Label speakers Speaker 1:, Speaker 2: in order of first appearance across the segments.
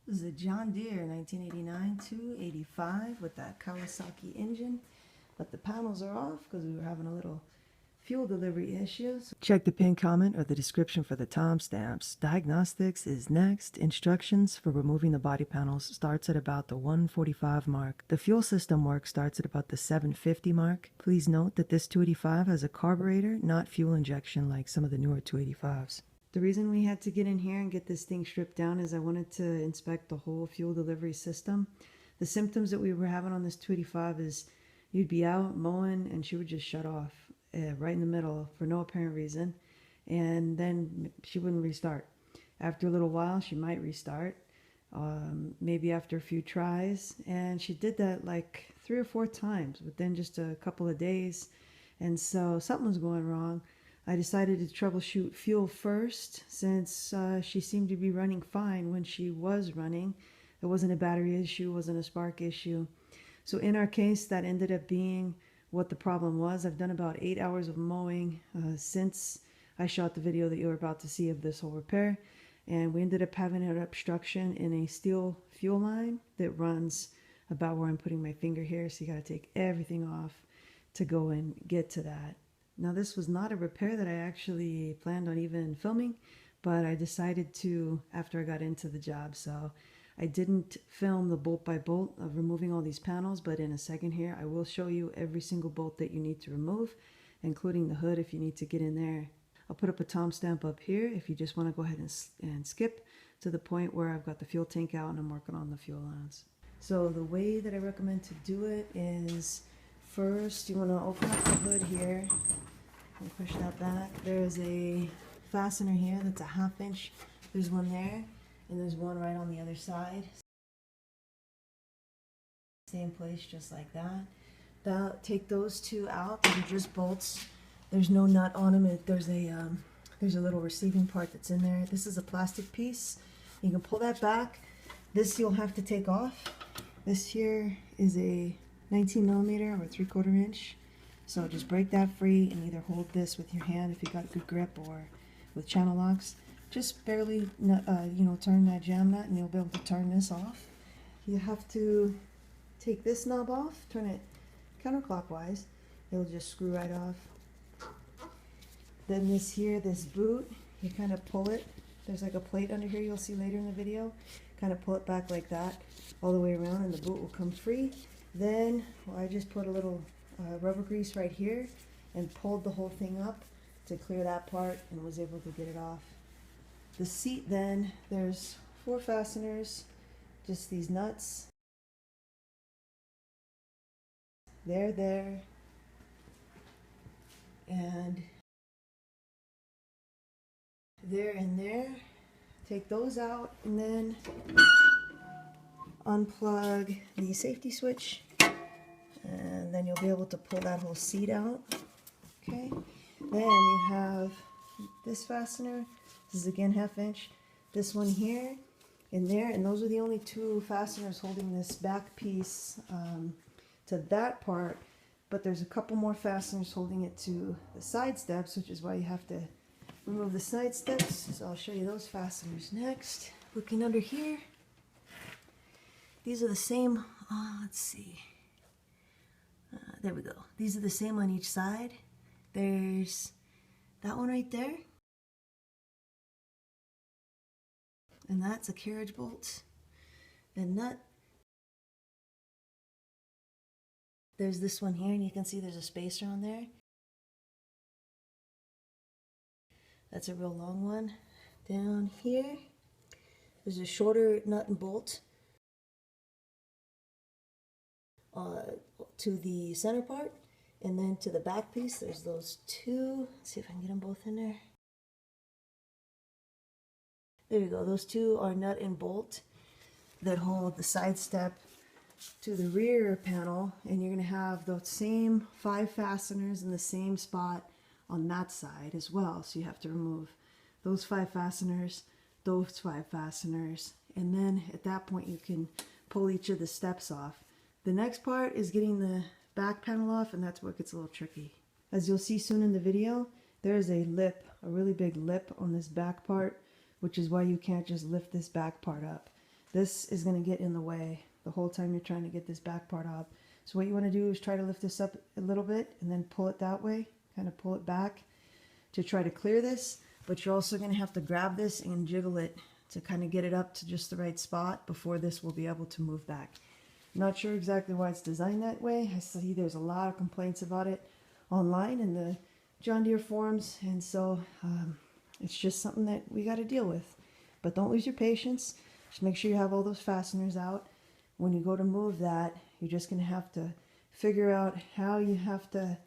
Speaker 1: This is a John Deere 1989-285 with that Kawasaki engine, but the panels are off because we were having a little fuel delivery issues. Check the pinned comment or the description for the timestamps. Diagnostics is next. Instructions for removing the body panels starts at about the 145 mark. The fuel system work starts at about the 750 mark. Please note that this 285 has a carburetor, not fuel injection like some of the newer 285s. The reason we had to get in here and get this thing stripped down is I wanted to inspect the whole fuel delivery system. The symptoms that we were having on this 285 is you'd be out mowing and she would just shut off right in the middle for no apparent reason, and then she wouldn't restart. After a little while she might restart, maybe after a few tries, and she did that like 3 or 4 times within just a couple of days, and so something was going wrong. I decided to troubleshoot fuel first since she seemed to be running fine when she was running. It wasn't a battery issue, wasn't a spark issue. So in our case, that ended up being what the problem was. I've done about 8 hours of mowing since I shot the video that you're about to see of this whole repair. And we ended up having an obstruction in a steel fuel line that runs about where I'm putting my finger here. So you got to take everything off to go and get to that. Now this was not a repair that I actually planned on even filming, but I decided to after I got into the job. So I didn't film the bolt by bolt of removing all these panels, but in a second here I will show you every single bolt that you need to remove, including the hood if you need to get in there. I'll put up a timestamp up here if you just want to go ahead and skip to the point where I've got the fuel tank out and I'm working on the fuel lines. So the way that I recommend to do it is first you want to open up the hood here and push that back. There's a fastener here that's a 1/2 inch. There's one there and there's one right on the other side. Same place, just like that. Take those two out. They're just bolts. There's no nut on them. There's a little receiving part that's in there. This is a plastic piece. You can pull that back. This you'll have to take off. This here is a 19 millimeter or 3/4 inch. So just break that free and either hold this with your hand if you got good grip, or with channel locks. Just barely, turn that jam nut and you'll be able to turn this off. You have to take this knob off, turn it counterclockwise. It'll just screw right off. Then this boot, you kind of pull it. There's like a plate under here you'll see later in the video. Kind of pull it back like that all the way around and the boot will come free. Then I just put a little rubber grease right here and pulled the whole thing up to clear that part and was able to get it off. The seat then, there's 4 fasteners, just these nuts. There, and there and there. Take those out and then unplug the safety switch, and then you'll be able to pull that whole seat out. Okay, then you have this fastener. This is again 1/2 inch. This one here and there, and those are the only 2 fasteners holding this back piece to that part, but there's a couple more fasteners holding it to the side steps, which is why you have to remove the side steps. So I'll show you those fasteners next. Looking under here, these are the same, let's see, there we go. These are the same on each side. There's that one right there, and that's a carriage bolt and nut. There's this one here, and you can see there's a spacer on there. That's a real long one. Down here, there's a shorter nut and bolt to the center part, and then to the back piece, there's those 2. Let's see if I can get them both in there. There you go. Those 2 are nut and bolt that hold the side step to the rear panel, and you're going to have the same 5 fasteners in the same spot on that side as well. So you have to remove those 5 fasteners, those 5 fasteners, and then at that point you can pull each of the steps off. The next part is getting the back panel off, and that's where it gets a little tricky. As you'll see soon in the video, there is a lip, a really big lip on this back part, which is why you can't just lift this back part up. this is going to get in the way the whole time you're trying to get this back part off. So what you want to do is try to lift this up a little bit and then pull it that way, kind of pull it back to try to clear this. But you're also going to have to grab this and jiggle it to kind of get it up to just the right spot before this will be able to move back. I'm not sure exactly why it's designed that way. I see there's a lot of complaints about it online in the John Deere forums, and so it's just something that we got to deal with. But don't lose your patience. Just make sure you have all those fasteners out. When you go to move that, you're just going to have to figure out how you have to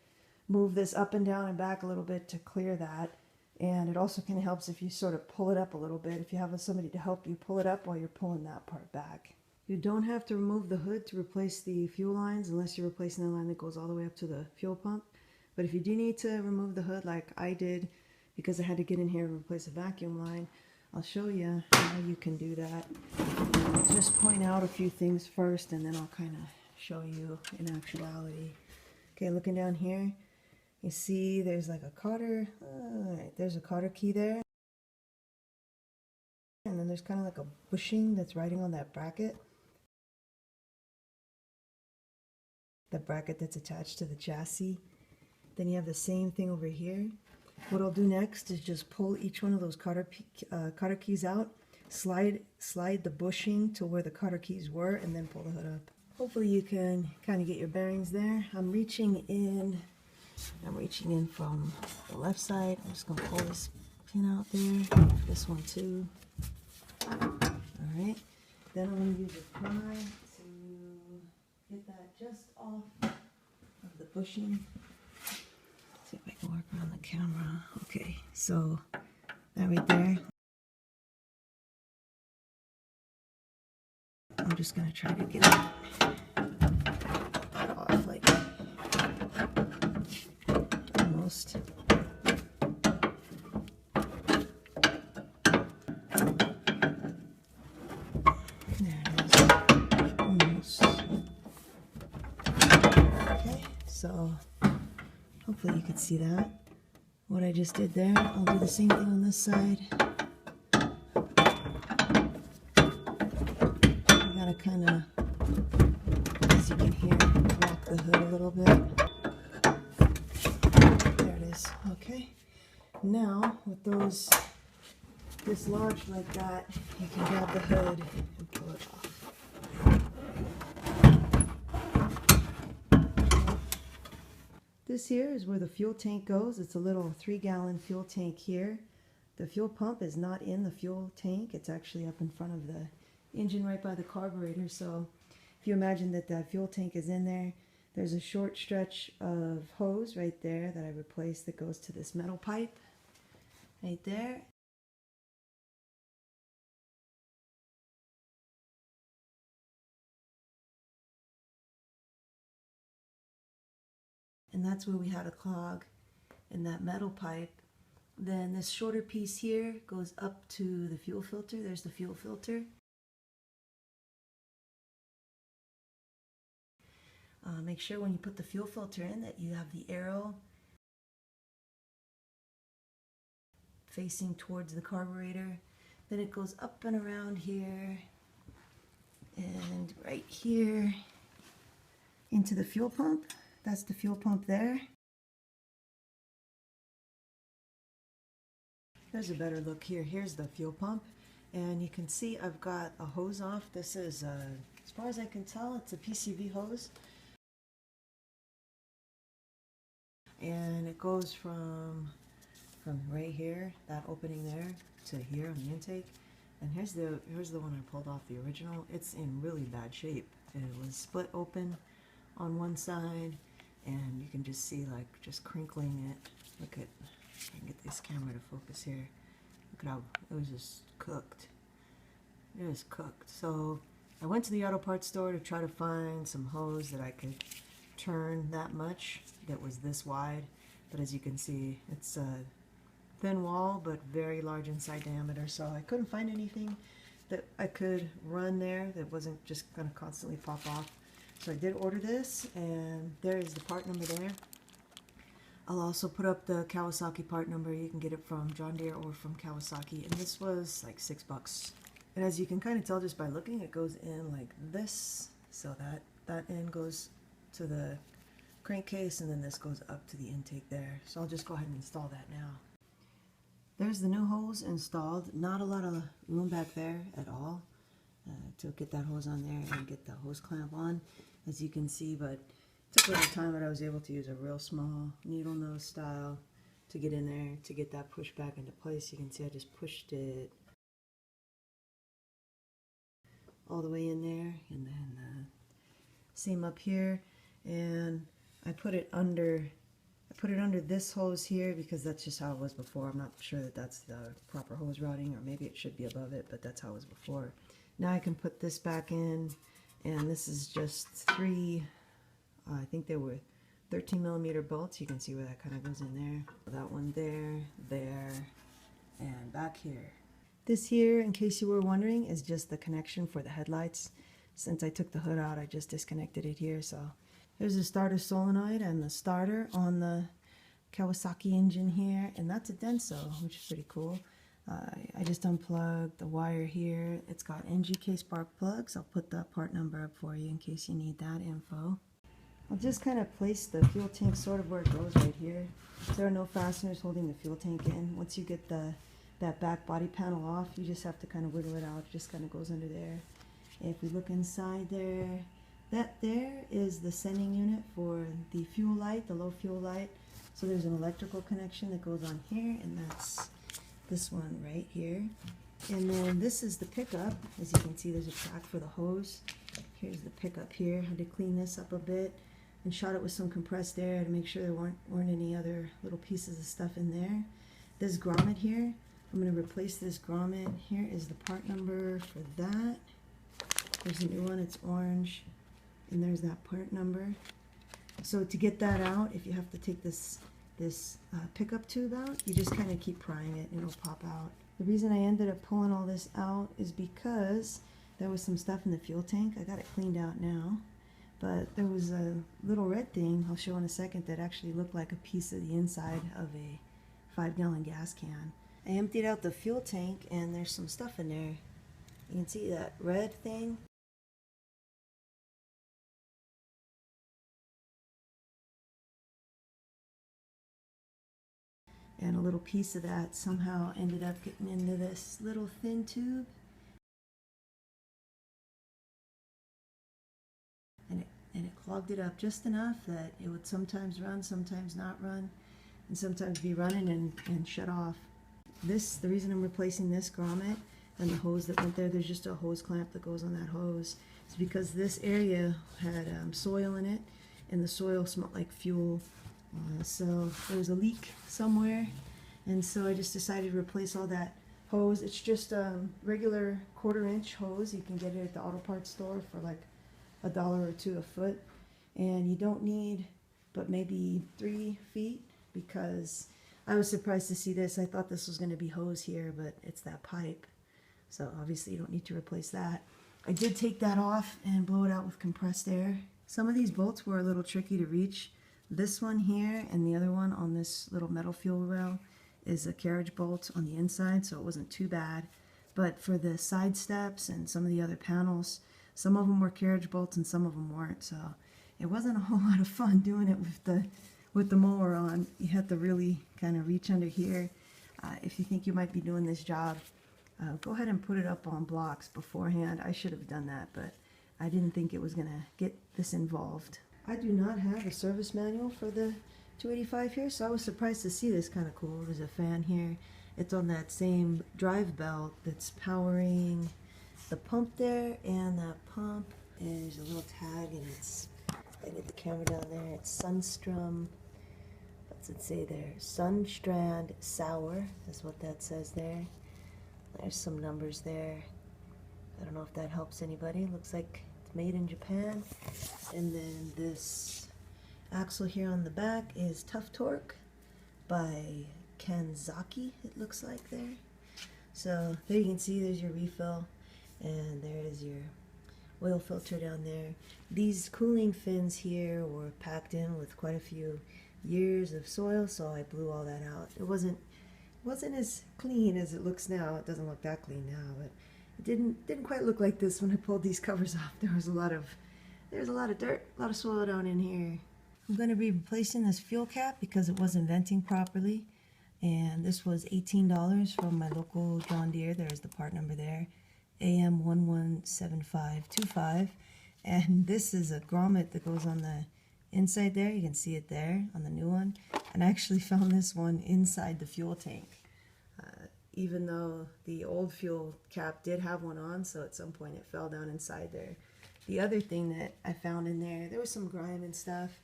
Speaker 1: move this up and down and back a little bit to clear that. And it also kind of helps if you sort of pull it up a little bit. If you have somebody to help you pull it up while you're pulling that part back. You don't have to remove the hood to replace the fuel lines unless you're replacing the line that goes all the way up to the fuel pump. But if you do need to remove the hood like I did, because I had to get in here and replace a vacuum line, I'll show you how you can do that. I'll just point out a few things first and then I'll kind of show you in actuality. Okay, looking down here, you see there's like a cotter. Alright, there's a cotter key there. And then there's kind of like a bushing that's riding on that bracket. The bracket that's attached to the chassis. Then you have the same thing over here. What I'll do next is just pull each one of those cotter keys out, slide the bushing to where the cotter keys were, and then pull the hood up. Hopefully you can kind of get your bearings there. I'm reaching in from the left side. I'm just going to pull this pin out there, this one too. Alright, then I'm going to use a pry to get that just off of the bushing. Let's see if I can work around the camera. Okay, so that right there. I'm just going to try to get it off like almost. There it is. Almost. Okay, so hopefully you could see that. What I just did there. I'll do the same thing on this side. You gotta kind of, as you can hear, rock the hood a little bit. There it is. Okay. Now, with those dislodged like that, you can grab the hood and pull it off. This here is where the fuel tank goes. It's a little 3-gallon fuel tank here. The fuel pump is not in the fuel tank. It's actually up in front of the engine right by the carburetor. So if you imagine that that fuel tank is in there, there's a short stretch of hose right there that I replaced that goes to this metal pipe right there. And that's where we had a clog in that metal pipe. Then this shorter piece here goes up to the fuel filter. There's the fuel filter. Make sure when you put the fuel filter in that you have the arrow facing towards the carburetor. Then it goes up and around here and right here into the fuel pump. That's the fuel pump there. There's a better look here. Here's the fuel pump. And you can see I've got a hose off. This is, as far as I can tell, it's a PCV hose. And it goes from right here, that opening there, to here on the intake. And here's the one I pulled off the original. It's in really bad shape. It was split open on one side, and you can just see like just crinkling it. Look at, if I can get this camera to focus here. Look at how it was just cooked. It was cooked. So I went to the auto parts store to try to find some hose that I could turn that much, that was this wide. But as you can see, it's a thin wall but very large inside diameter, so I couldn't find anything that I could run there that wasn't just going to constantly pop off. So I did order this, and there is the part number there. I'll also put up the Kawasaki part number. You can get it from John Deere or from Kawasaki, and this was like $6 And as you can kind of tell just by looking, it goes in like this. So that end goes to the crankcase, and then this goes up to the intake there. So I'll just go ahead and install that now. There's the new hose installed. Not a lot of room back there at all to get that hose on there and get the hose clamp on, as you can see, but it took a little time, but I was able to use a real small needle nose style to get in there to get that pushed back into place. You can see I just pushed it all the way in there, and then same up here, and I put it under this hose here because that's just how it was before. I'm not sure that that's the proper hose routing, or maybe it should be above it, but that's how it was before. Now I can put this back in, and this is just three, I think they were 13mm bolts. You can see where that kind of goes in there. That one there, and back here. This here, in case you were wondering, is just the connection for the headlights. Since I took the hood out, I just disconnected it here. So there's the starter solenoid and the starter on the Kawasaki engine here, and that's a Denso, which is pretty cool. I just unplugged the wire here. It's got NGK spark plugs. I'll put that part number up for you in case you need that info. I'll just kind of place the fuel tank sort of where it goes right here. There are no fasteners holding the fuel tank in. Once you get that back body panel off, you just have to kind of wiggle it out. It just kind of goes under there. If we look inside there, that there is the sending unit for the fuel light, the low fuel light. So there's an electrical connection that goes on here, and that's this one right here. And then this is the pickup. As you can see, there's a track for the hose. Here's the pickup here. I had to clean this up a bit and shot it with some compressed air to make sure there weren't any other little pieces of stuff in there. This grommet here, I'm going to replace this grommet. Here is the part number for that. There's a new one, it's orange, and there's that part number. So to get that out, if you have to take this pickup tube out, you just kind of keep prying it and it'll pop out. The reason I ended up pulling all this out is because there was some stuff in the fuel tank. I got it cleaned out now, but there was a little red thing I'll show in a second that actually looked like a piece of the inside of a 5-gallon gas can. I emptied out the fuel tank and there's some stuff in there. You can see that red thing. And a little piece of that somehow ended up getting into this little thin tube. And it clogged it up just enough that it would sometimes run, sometimes not run, and sometimes be running and shut off. The reason I'm replacing this grommet and the hose that went there, there's just a hose clamp that goes on that hose. It's because this area had soil in it, and the soil smelled like fuel. So there was a leak somewhere, and so I just decided to replace all that hose. It's just a regular 1/4-inch hose. You can get it at the auto parts store for like $1 or $2 a foot, and you don't need but maybe 3 feet, because I was surprised to see this. I thought this was going to be hose here, but it's that pipe, so obviously you don't need to replace that. I did take that off and blow it out with compressed air. Some of these bolts were a little tricky to reach. This one here and the other one on this little metal fuel rail is a carriage bolt on the inside, so it wasn't too bad. But for the side steps and some of the other panels, some of them were carriage bolts and some of them weren't. So it wasn't a whole lot of fun doing it with the mower on. You have to really kind of reach under here. If you think you might be doing this job, go ahead and put it up on blocks beforehand. I should have done that, but I didn't think it was going to get this involved. I do not have a service manual for the 285 here, so I was surprised to see this. Kind of cool. There's a fan here. It's on that same drive belt that's powering the pump there, and that pump, and there's a little tag, and it's, I get the camera down there, it's Sunstrom, what's it say there? Sunstrand Sour is what that says there. There's some numbers there. I don't know if that helps anybody. Looks like it's made in Japan. And then this axle here on the back is Tough Torque by Kanzaki, it looks like there. So there you can see there's your refill, and there is your oil filter down there. These cooling fins here were packed in with quite a few years of soil, so I blew all that out. It wasn't as clean as it looks now. It doesn't look that clean now, but It didn't quite look like this when I pulled these covers off. There was a lot of dirt, a lot of soil down in here. I'm going to be replacing this fuel cap because it wasn't venting properly, and this was $18 from my local John Deere. There's the part number there, AM117325, and this is a grommet that goes on the inside there. You can see it there on the new one, and I actually found this one inside the fuel tank, even though the old fuel cap did have one on, so at some point it fell down inside there. The other thing that I found in there was some grime and stuff,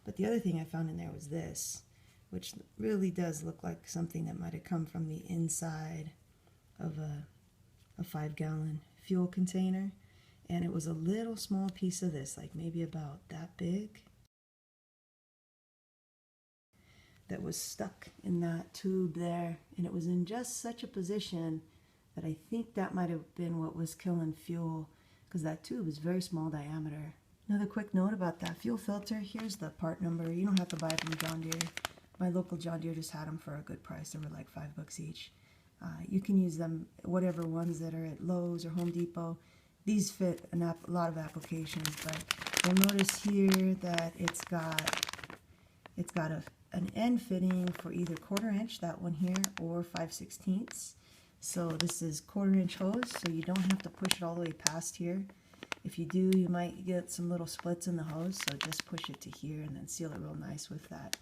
Speaker 1: but the other thing I found in there was this, which really does look like something that might have come from the inside of a 5-gallon fuel container. And it was a little small piece of this, like maybe about that big, that was stuck in that tube there. And it was in just such a position that I think that might have been what was killing fuel, because that tube is very small diameter. Another quick note about that fuel filter, here's the part number. You don't have to buy it from John Deere. My local John Deere just had them for a good price. They were like $5 each. You can use them, whatever ones that are at Lowe's or Home Depot. These fit a lot of applications, but you'll notice here that it's got an end fitting for either 1/4 inch, that one here, or 5/16. So this is 1/4 inch hose, so you don't have to push it all the way past here. If you do, you might get some little splits in the hose, so just push it to here and then seal it real nice with that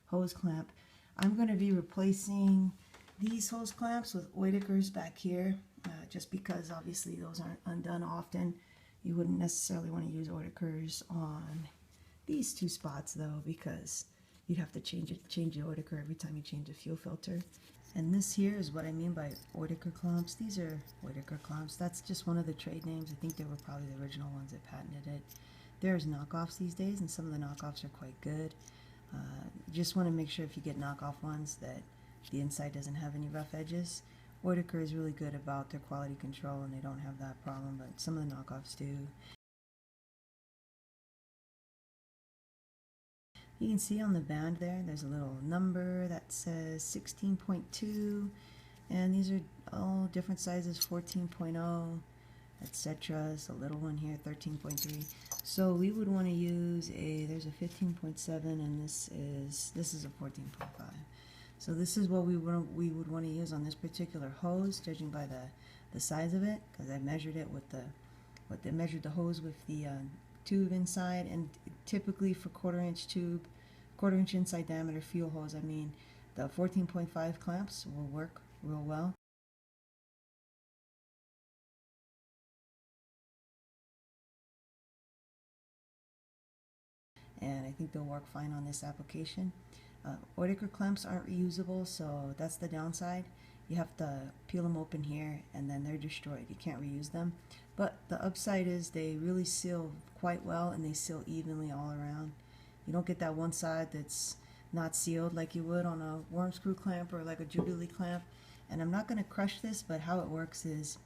Speaker 1: hose clamp. I'm going to be replacing these hose clamps with Oetikers back here, just because obviously those aren't undone often. You wouldn't necessarily want to use Oetikers on these two spots though, because you'd have to change the Oetiker every time you change the fuel filter. And this here is what I mean by Oetiker clamps. These are Oetiker clamps. That's just one of the trade names. I think they were probably the original ones that patented it. There's knockoffs these days, and some of the knockoffs are quite good. You just want to make sure if you get knockoff ones that the inside doesn't have any rough edges. Oetiker is really good about their quality control, and they don't have that problem, but some of the knockoffs do. You can see on the band there's a little number that says 16.2, and these are all different sizes, 14.0, etc. It's a little one here, 13.3. So we would want to use there's a 15.7, and this is a 14.5. So this is what we would want to use on this particular hose, judging by the size of it, because I measured it with they measured the hose with the tube inside, and typically for 1/4 inch tube, 1/4 inch inside diameter fuel hose, I mean, the 14.5 clamps will work real well. And I think they'll work fine on this application. Oetiker clamps aren't reusable, so that's the downside. You have to peel them open here, and then they're destroyed. You can't reuse them. But the upside is they really seal quite well, and they seal evenly all around. You don't get that one side that's not sealed like you would on a worm screw clamp or like a Jubilee clamp. And I'm not going to crush this, but how it works is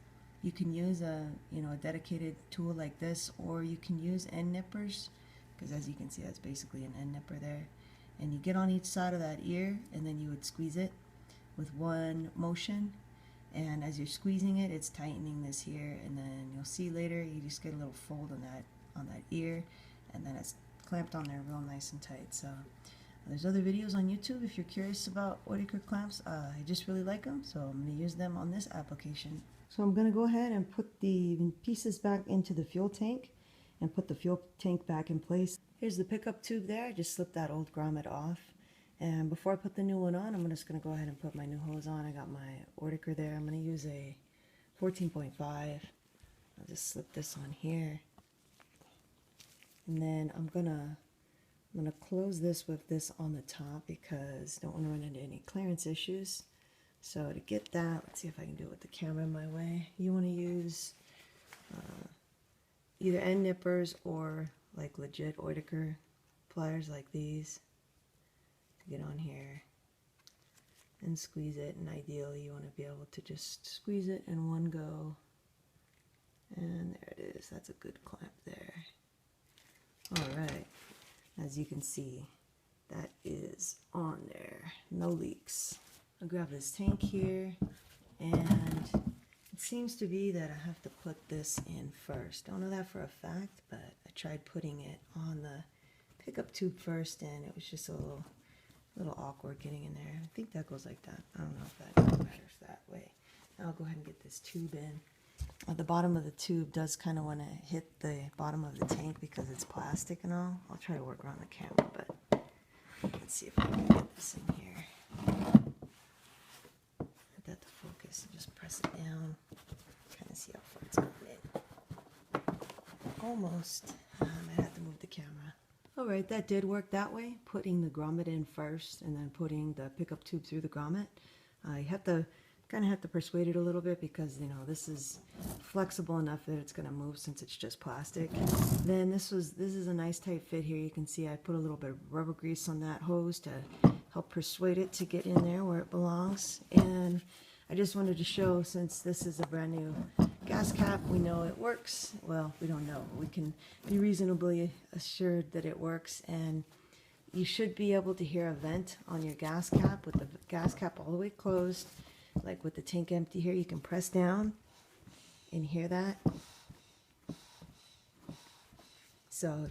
Speaker 1: you can use a dedicated tool like this, or you can use end nippers, because as you can see, that's basically an end nipper there. And you get on each side of that ear, and then you would squeeze it with one motion, and as you're squeezing it, it's tightening this here, and then you'll see later you just get a little fold on that ear, and then it's clamped on there real nice and tight. So there's other videos on YouTube if you're curious about Oetiker clamps. I just really like them, so I'm going to use them on this application. So I'm going to go ahead and put the pieces back into the fuel tank and put the fuel tank back in place. Here's the pickup tube there. I just slipped that old grommet off. And before I put the new one on, I'm just going to go ahead and put my new hose on. I got my Oetiker there. I'm going to use a 14.5. I'll just slip this on here. And then I'm gonna close this with this on the top, because I don't want to run into any clearance issues. So to get that, let's see if I can do it with the camera in my way. You want to use either end nippers or like legit Oetiker pliers like these to get on here and squeeze it. And ideally you want to be able to just squeeze it in one go. And there it is. That's a good clamp there. Alright, as you can see, that is on there. No leaks. I'll grab this tank here, and let's see seems to be that I have to put this in first. Don't know that for a fact, but I tried putting it on the pickup tube first, and it was just a little awkward getting in there. I think that goes like that. I don't know if that matters that way. Now I'll go ahead and get this tube in. The bottom of the tube does kind of want to hit the bottom of the tank because it's plastic and all. I'll try to work around the camera, but let's see if I can get this in here. Get that to focus and just press it down. Kind of see how far it's going in. Almost. I might have to move the camera. Alright, that did work that way. Putting the grommet in first and then putting the pickup tube through the grommet. You have to kind of have to persuade it a little bit because, you know, this is flexible enough that it's going to move since it's just plastic. Then this is a nice tight fit here. You can see I put a little bit of rubber grease on that hose to help persuade it to get in there where it belongs. And I just wanted to show, since this is a brand new gas cap, we know it works. Well, we don't know. We can be reasonably assured that it works, and you should be able to hear a vent on your gas cap with the gas cap all the way closed. Like with the tank empty here, you can press down and hear that. So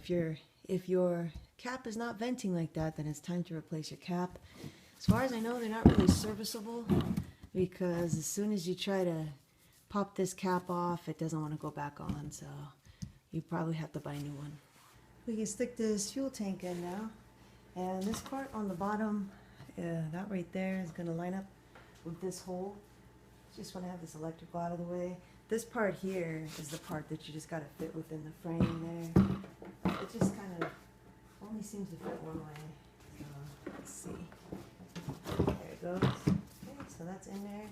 Speaker 1: if your cap is not venting like that, then it's time to replace your cap. As far as I know, they're not really serviceable because as soon as you try to pop this cap off, it doesn't want to go back on. So you probably have to buy a new one. We can stick this fuel tank in now. And this part on the bottom, that right there is going to line up with this hole. Just want to have this electrical out of the way. This part here is the part that you just got to fit within the frame there. It just kind of only seems to fit one way. So let's see. There it goes. Okay, so that's in there.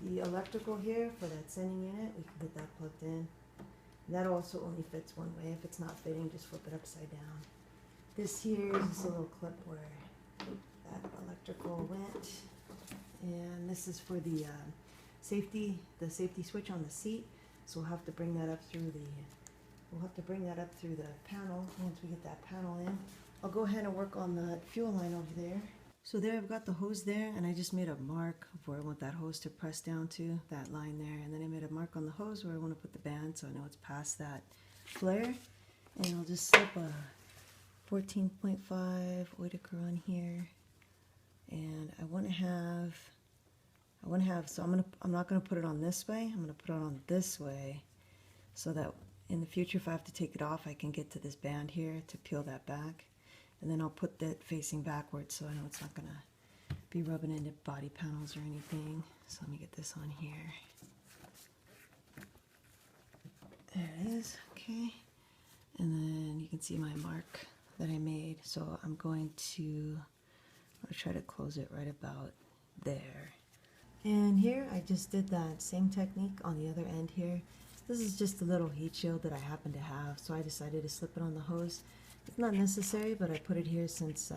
Speaker 1: The electrical here for that sending unit, we can get that plugged in. And that also only fits one way. If it's not fitting, just flip it upside down. This here is just a little clip where that electrical went. And this is for the safety switch on the seat. So we'll have to bring that up through the panel once we get that panel in. I'll go ahead and work on the fuel line over there. So there I've got the hose there, and I just made a mark of where I want that hose to press down to, that line there. And then I made a mark on the hose where I want to put the band so I know it's past that flare. And I'll just slip a 14.5 Oetiker on here. And I want to have, so I'm not going to put it on this way, I'm going to put it on this way so that in the future if I have to take it off, I can get to this band here to peel that back. And then I'll put that facing backwards so I know it's not going to be rubbing into body panels or anything. So let me get this on here. There it is, okay. And then you can see my mark that I made. So I'm going to try to close it right about there. And here I just did that same technique on the other end here. This is just a little heat shield that I happen to have, so I decided to slip it on the hose. It's not necessary, but I put it here since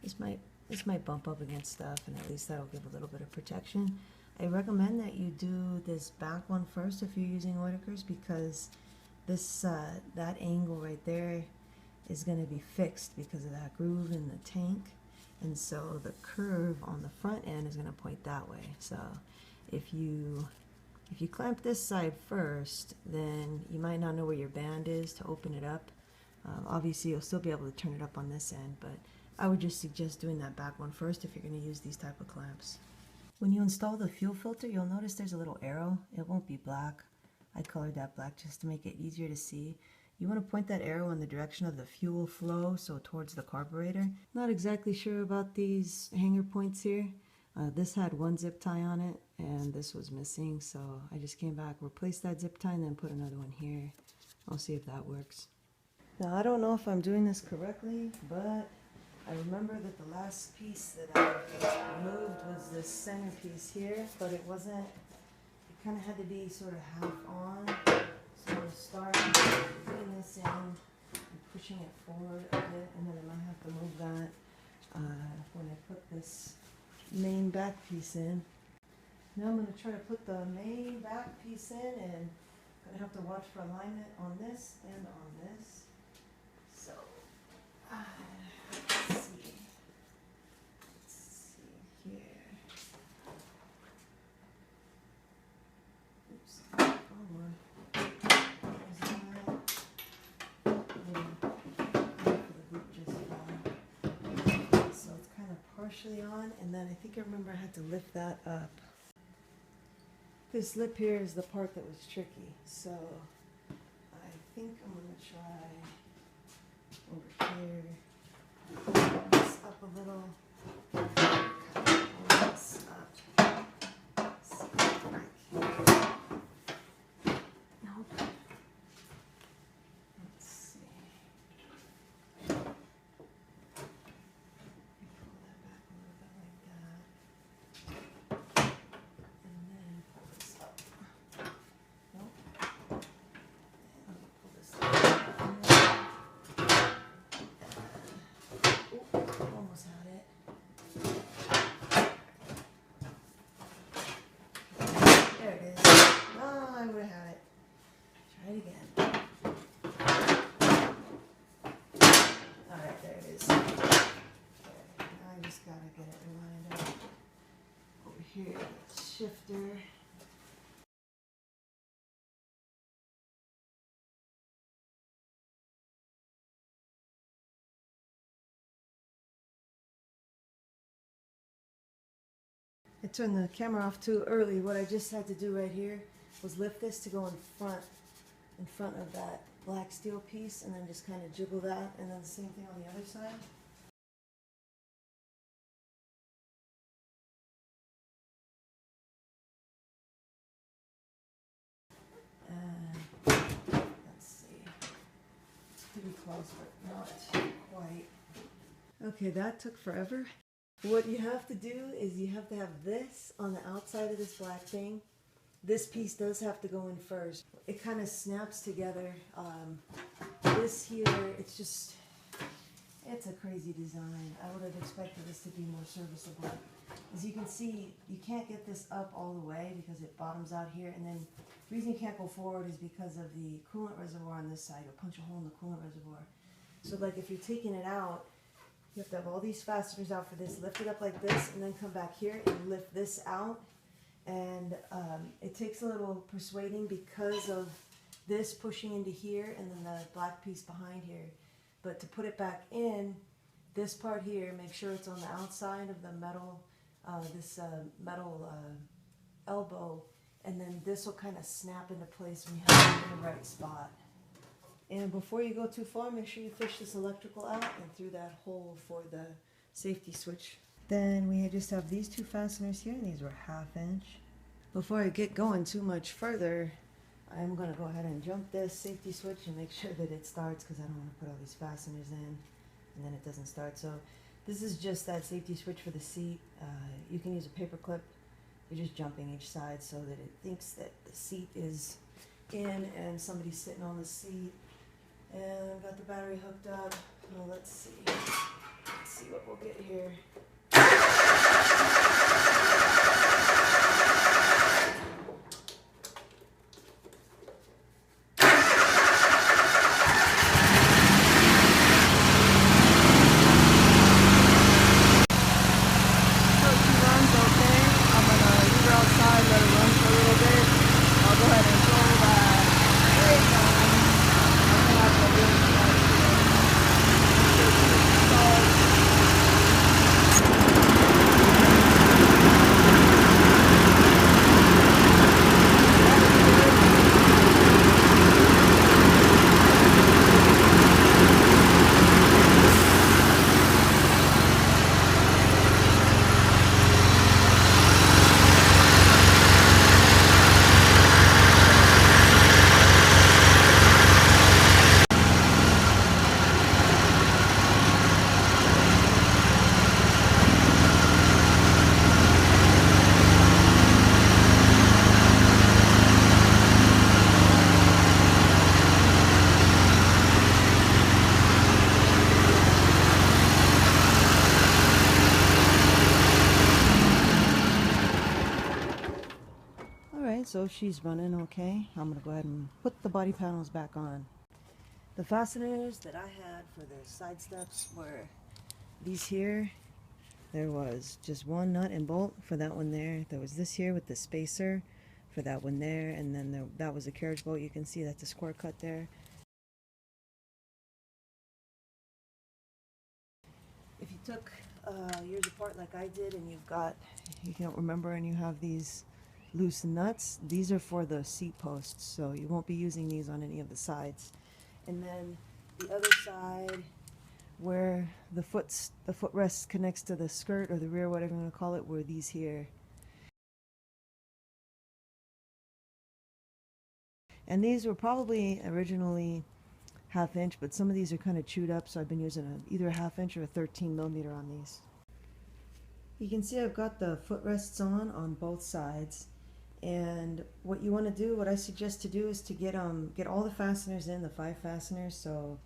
Speaker 1: this might bump up against stuff, and at least that'll give a little bit of protection. I recommend that you do this back one first if you're using Oetikers, because this that angle right there is going to be fixed because of that groove in the tank. And so the curve on the front end is going to point that way. So if you clamp this side first, then you might not know where your band is to open it up. Obviously you'll still be able to turn it up on this end, but I would just suggest doing that back one first if you're going to use these type of clamps. When you install the fuel filter, you'll notice there's a little arrow. It won't be black. I colored that black just to make it easier to see. You want to point that arrow in the direction of the fuel flow, so towards the carburetor. Not exactly sure about these hanger points here. This had one zip tie on it, and this was missing, so I just came back, replaced that zip tie, and then put another one here. I'll see if that works. Now, I don't know if I'm doing this correctly, but I remember that the last piece that I removed was this center piece here, but it wasn't, it kind of had to be sort of half on. So I'm going to start putting this in and pushing it forward a bit, and then I might have to move that when I put this main back piece in. Now I'm going to try to put the main back piece in, and I'm going to have to watch for alignment on this and on this. So, let's see here. Oops. partially on, and then I think I remember I had to lift that up. This lip here is the part that was tricky, so I think I'm going to try over here, pull this up a little, pull this up, see if I can. Nope. Let's see. Pull that back a little bit like that. And then pull this up. Nope. And pull this up. Ooh, almost had it. There it is. Oh, I would have had it. Try it again. Alright, there it is. Okay, now I just gotta get it lined up. Over here, the shifter. I turned the camera off too early. What I just had to do right here was lift this to go in front of that black steel piece, and then just kind of jiggle that, and then the same thing on the other side. Let's see. It's pretty close, but not quite. Okay, that took forever. What you have to do is you have to have this on the outside of this black thing. This piece does have to go in first. It kind of snaps together. This here, it's a crazy design. I would have expected this to be more serviceable. As you can see, you can't get this up all the way because it bottoms out here, and then the reason you can't go forward is because of the coolant reservoir on this side. You'll punch a hole in the coolant reservoir. So like if you're taking it out, you have to have all these fasteners out for this, lift it up like this, and then come back here and lift this out. And it takes a little persuading because of this pushing into here and then the black piece behind here. But to put it back in, this part here, make sure it's on the outside of the metal, metal elbow, and then this will kind of snap into place when you have it in the right spot. And before you go too far, make sure you fish this electrical out and through that hole for the safety switch. Then we just have these two fasteners here, and these were 1/2 inch. Before I get going too much further, I'm going to go ahead and jump this safety switch and make sure that it starts, because I don't want to put all these fasteners in and then it doesn't start. So this is just that safety switch for the seat. You can use a paper clip. You're just jumping each side so that it thinks that the seat is in and somebody's sitting on the seat. And I've got the battery hooked up. Well, let's see. Let's see what we'll get here. So she's running okay. I'm going to go ahead and put the body panels back on. The fasteners that I had for the side steps were these here. There was just one nut and bolt for that one there. There was this here with the spacer for that one there, and then that was a carriage bolt. You can see that's a square cut there. If you took years apart like I did, and you don't remember, and you have these loose nuts, these are for the seat posts, so you won't be using these on any of the sides. And then the other side, where the footrest connects to the skirt or the rear, whatever you want to call it, were these here. And these were probably originally 1/2 inch, but some of these are kind of chewed up, so I've been using either a 1/2 inch or a 13 millimeter on these. You can see I've got the footrests on both sides. And what you want to do, what I suggest to do, is to get all the fasteners in, the 5 fasteners. So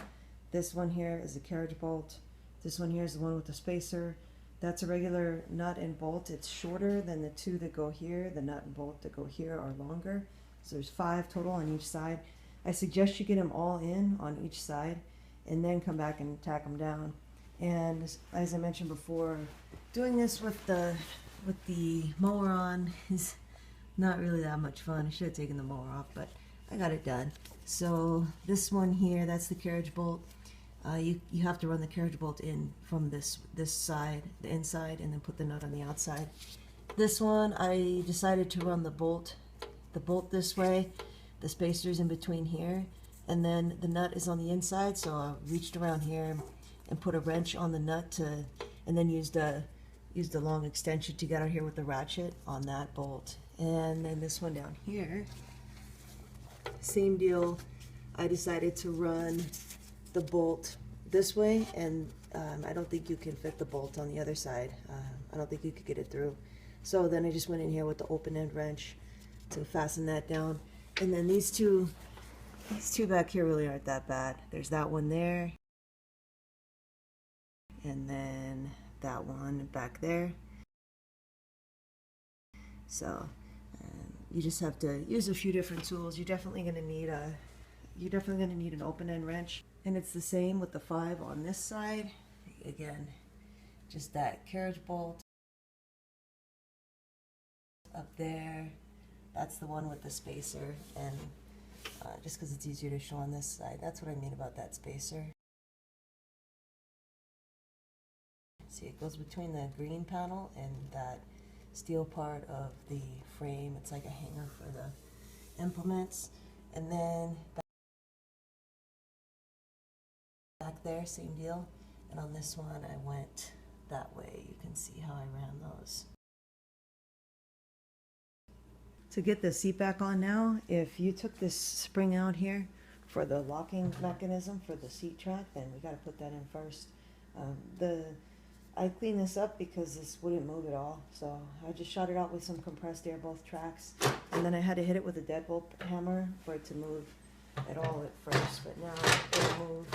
Speaker 1: this one here is a carriage bolt. This one here is the one with the spacer. That's a regular nut and bolt. It's shorter than the 2 that go here. The nut and bolt that go here are longer. So there's 5 total on each side. I suggest you get them all in on each side and then come back and tack them down. And as I mentioned before, doing this with the mower on is not really that much fun. I should have taken the mower off, but I got it done. So this one here, that's the carriage bolt. You have to run the carriage bolt in from this side, the inside, and then put the nut on the outside. This one, I decided to run the bolt this way. The spacer's in between here, and then the nut is on the inside. So I reached around here and put a wrench on the nut and then used the long extension to get out here with the ratchet on that bolt. And then this one down here, same deal. I decided to run the bolt this way, and I don't think you can fit the bolt on the other side. I don't think you could get it through. So then I just went in here with the open end wrench to fasten that down. And then these two back here really aren't that bad. There's that one there, and then that one back there. So you just have to use a few different tools. You're definitely going to need an open end wrench, and it's the same with the 5 on this side. Again, just that carriage bolt up there. That's the one with the spacer, and just because it's easier to show on this side, that's what I mean about that spacer. See, it goes between the green panel and that steel part of the frame. It's like a hanger for the implements. And then back there, same deal. And on this one, I went that way. You can see how I ran those. To get the seat back on now, if you took this spring out here for the locking mechanism for the seat track, then we got to put that in first. I cleaned this up because this wouldn't move at all, so I just shot it out with some compressed air, both tracks, and then I had to hit it with a deadbolt hammer for it to move at all at first, but now it moved.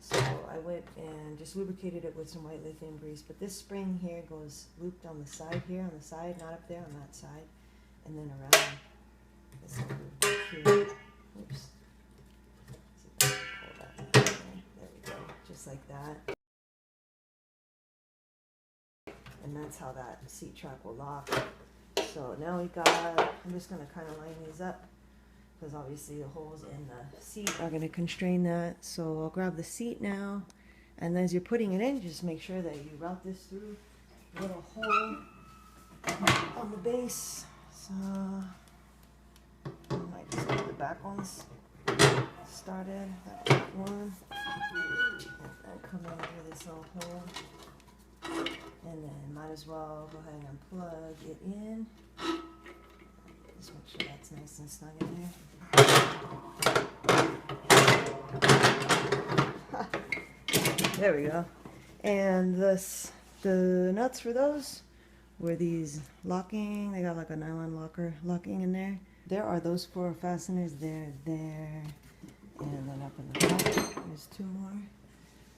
Speaker 1: So I went and just lubricated it with some white lithium grease. But this spring here goes looped on the side here, on the side, not up there, on that side, and then around this loop here. Oops. Pull that out there. There we go, just like that. And that's how that seat track will lock. So now I'm just going to kind of line these up, because obviously the holes in the seat are going to constrain that. So I'll grab the seat now, and as you're putting it in, just make sure that you route this through a little hole on the base. So I might just get the back ones started, that one, and come in through this little hole. And then might as well go ahead and plug it in. Just make sure that's nice and snug in there. There we go. And the nuts for those were these locking. They got like a nylon locking in there. There are those 4 fasteners there, and then up in the top, there's 2 more.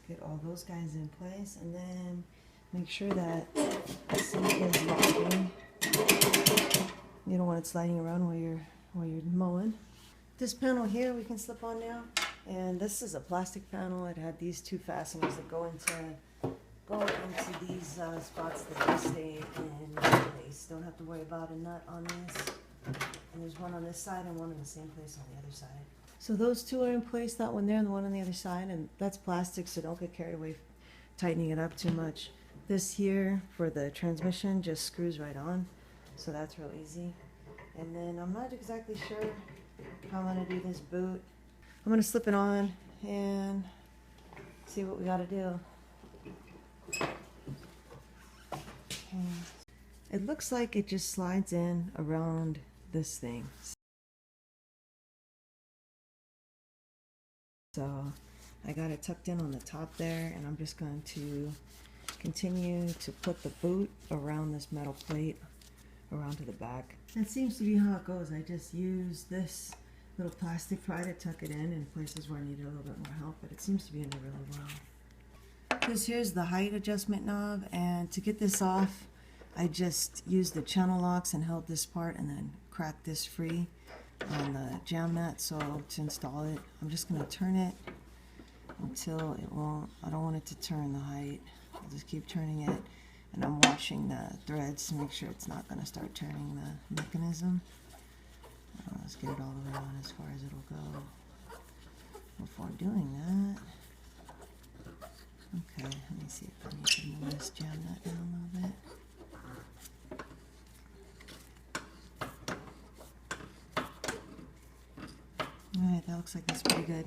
Speaker 1: Get all those guys in place, and then make sure that the seat is locking. You don't want it sliding around while you're mowing. This panel here we can slip on now, and this is a plastic panel. It had these 2 fasteners that go into these spots that they stay in place. Don't have to worry about a nut on this. And there's one on this side and one in the same place on the other side. So those 2 are in place, that one there and the one on the other side, and that's plastic, so don't get carried away tightening it up too much. This here for the transmission just screws right on, so that's real easy. And then I'm not exactly sure how I'm gonna do this boot. I'm gonna slip it on and see what we gotta do. Okay. It looks like it just slides in around this thing. So I got it tucked in on the top there, and I'm just going to continue to put the boot around this metal plate around to the back. That seems to be how it goes. I just use this little plastic pry to tuck it in places where I need a little bit more help, but it seems to be in there really well. Here's the height adjustment knob, and to get this off, I just used the channel locks and held this part and then cracked this free on the jam nut. So to install it, I'm just going to turn it until it won't. I don't want it to turn the height. I'll just keep turning it, and I'm watching the threads to make sure it's not going to start turning the mechanism. Let's get it all the way on as far as it'll go. Before doing that, okay, let me see if I need to move this jam nut down a little bit. Alright, that looks like that's pretty good.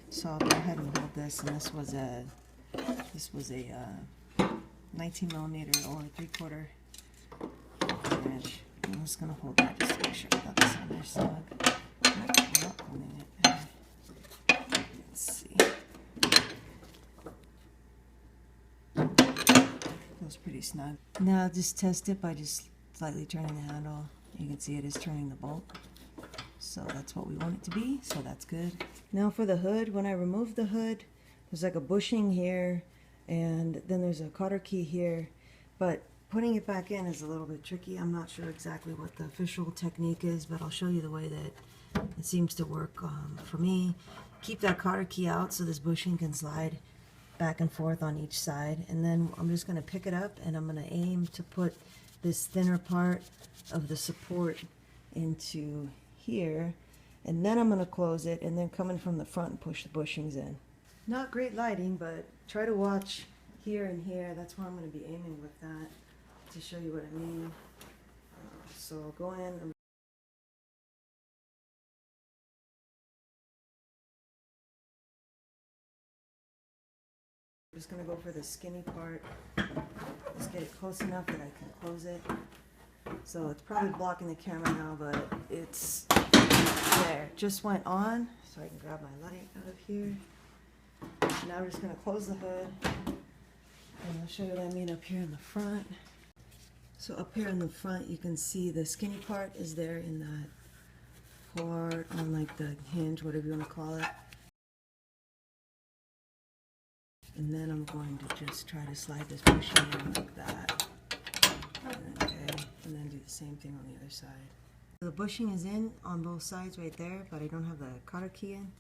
Speaker 1: So I'll go ahead and hold this, and this was a 19 millimeter or 3/4 inch. I'm just gonna hold that just to make sure I got this on there snug. Not holding it. Let's see. Feels pretty snug. Now just test it by just slightly turning the handle. You can see it is turning the bolt. So that's what we want it to be, so that's good. Now for the hood, when I remove the hood, there's like a bushing here, and then there's a cotter key here, but putting it back in is a little bit tricky. I'm not sure exactly what the official technique is, but I'll show you the way that it seems to work for me. Keep that cotter key out so this bushing can slide back and forth on each side, and then I'm just going to pick it up, and I'm going to aim to put this thinner part of the support into here, and then I'm going to close it and then come in from the front and push the bushings in. Not great lighting, but try to watch here and here. That's where I'm going to be aiming with that to show you what I mean. So I'll go in. I'm just going to go for the skinny part. Just get it close enough that I can close it. So it's probably blocking the camera now, but it's there. Just went on, so I can grab my light out of here. Now we're just going to close the hood, and I'll show you what I mean up here in the front. So up here in the front, you can see the skinny part is there in that part on like the hinge, whatever you want to call it. And then I'm going to just try to slide this bushing in like that. Okay, and then do the same thing on the other side. So the bushing is in on both sides right there, but I don't have the cotter key in.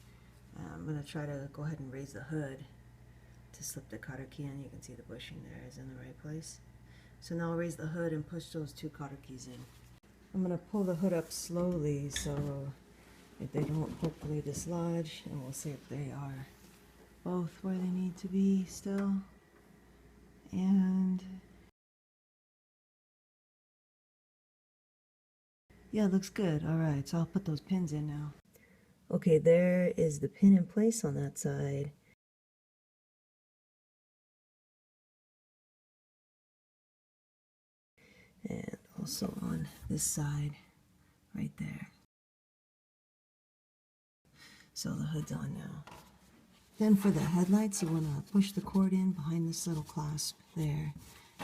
Speaker 1: I'm going to try to go ahead and raise the hood to slip the cotter key in. You can see the bushing there is in the right place. So now I'll raise the hood and push those two cotter keys in. I'm going to pull the hood up slowly so if they don't hopefully dislodge, and we'll see if they are both where they need to be still. And yeah, it looks good. Alright, so I'll put those pins in now. Okay, there is the pin in place on that side. And also on this side, right there. So the hood's on now. Then for the headlights, you want to push the cord in behind this little clasp there.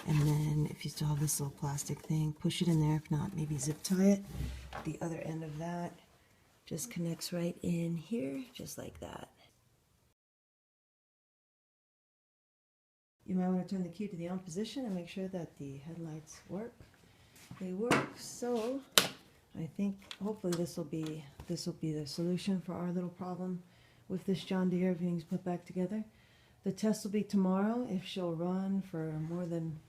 Speaker 1: And then if you still have this little plastic thing, push it in there. If not, maybe zip tie it. The other end of that just connects right in here, just like that. You might want to turn the key to the on position and make sure that the headlights work. They work, so I think hopefully this will be the solution for our little problem with this John Deere. Everything's put back together. The test will be tomorrow. If she'll run for more than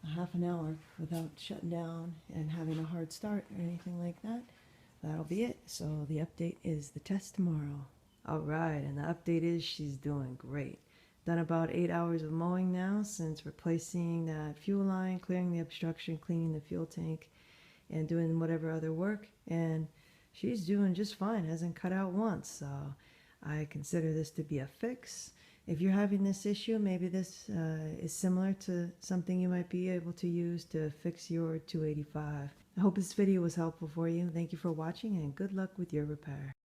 Speaker 1: a half an hour without shutting down and having a hard start or anything like that, that'll be it. So the update is the test tomorrow. All right, and the update is she's doing great. Done about 8 hours of mowing now since replacing that fuel line, clearing the obstruction, cleaning the fuel tank, and doing whatever other work. And she's doing just fine, hasn't cut out once. So I consider this to be a fix. If you're having this issue, maybe this is similar to something you might be able to use to fix your 285. I hope this video was helpful for you. Thank you for watching and good luck with your repair.